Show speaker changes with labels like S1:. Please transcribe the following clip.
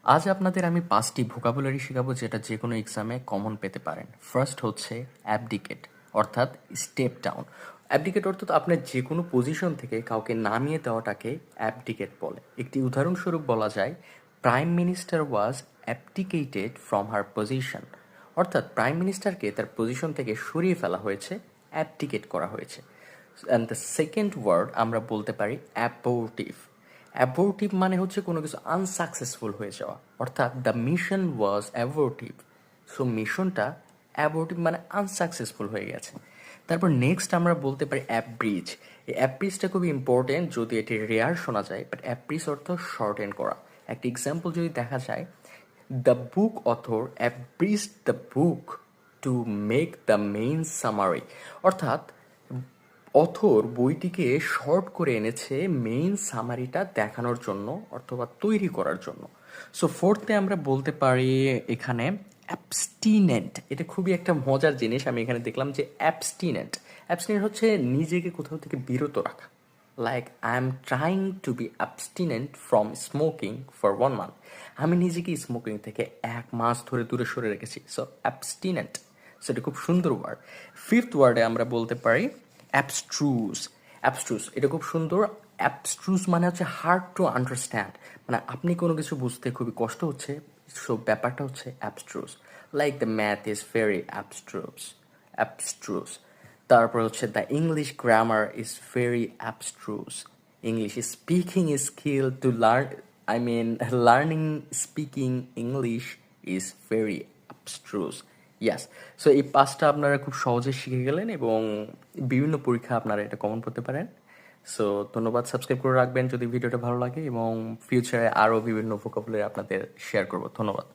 S1: আজ আপনাদের আমি 5টি ভোকাবুলারি শেখাবো যেটা যে কোনো এক্সামে কমন পেতে পারেন। ফার্স্ট হচ্ছে অ্যাবডিকেট অর্থাৎ স্টেপ ডাউন। অ্যাবডিকেট অর্থাৎ আপনার যে কোনো পজিশন থেকে কাউকে নামিয়ে দেওয়াটাকে অ্যাবডিকেট বলে। একটি উদাহরণস্বরূপ বলা যায়, prime minister was abdicated from her position, অর্থাৎ প্রাইম মিনিস্টারকে তার পজিশন থেকে সরিয়ে ফেলা হয়েছে, অ্যাবডিকেট করা হয়েছে। অ্যান্ড দ্য সেকেন্ড ওয়ার্ড আমরা বলতে পারি অ্যাবোর্টিভ। অ্যাবোর্টিভ মানে হচ্ছে কোনো কিছু আনসাকসেসফুল হয়ে যাওয়া, অর্থাৎ দ্য মিশন ওয়াজ অ্যাবোর্টিভ। সো মিশনটা অ্যাবোর্টিভ মানে আনসাকসেসফুল হয়ে গেছে। তারপর নেক্সট আমরা বলতে পারি অ্যাব্রিজ। এই অ্যাব্রিজটা খুবই ইম্পর্টেন্ট, যদি এটি রেয়ার শোনা যায়, বাট অ্যাব্রিজ অর্থ শর্টেন করা। একটা এক্সাম্পল যদি দেখা যায়, the book author অ্যাব্রিজ the book to make the main summary, অর্থাৎ অথর বইটিকে শর্ট করে এনেছে মেইন সামারিটা দেখানোর জন্য অথবা তৈরি করার জন্য। সো ফোর্থে আমরা বলতে পারি এখানে অ্যাবস্টিনেন্ট। এটা খুবই একটা মজার জিনিস, আমি এখানে দেখলাম যে অ্যাবস্টিনেন্ট। অ্যাবস্টিনেন্ট হচ্ছে নিজেকে কোথাও থেকে বিরত রাখা। Like I am trying to be abstinent from smoking for 1 month. আমি নিজেকে স্মোকিং থেকে 1 মাস ধরে দূরে সরে রেখেছি। সো অ্যাবস্টিনেন্ট, সেটা খুব সুন্দর ওয়ার্ড। ফিফথ ওয়ার্ডে আমরা বলতে পারি অ্যাবস্ট্রুজ। অ্যাবস্ট্রুজ এটা খুব সুন্দর। অ্যাবস্ট্রুজ মানে হচ্ছে হার্ড টু আন্ডারস্ট্যান্ড, মানে আপনি কোনো কিছু বুঝতে খুবই কষ্ট হচ্ছে, সো ব্যাপারটা হচ্ছে abstruse. Like the math is very abstruse. Abstruse. তারপর হচ্ছে the English grammar is very abstruse. English speaking skill to learn, I mean learning speaking English is very abstruse. Yes. So এই 5টা আপনারা খুব সহজে শিখে গেলেন এবং বিভিন্ন পরীক্ষা আপনারা এটা কমন করতে পারেন। সো ধন্যবাদ, সাবস্ক্রাইব করে রাখবেন যদি ভিডিওটা ভালো লাগে, এবং ফিউচারে আরও বিভিন্ন ভোকাবুলারি আপনাদের শেয়ার করব। ধন্যবাদ।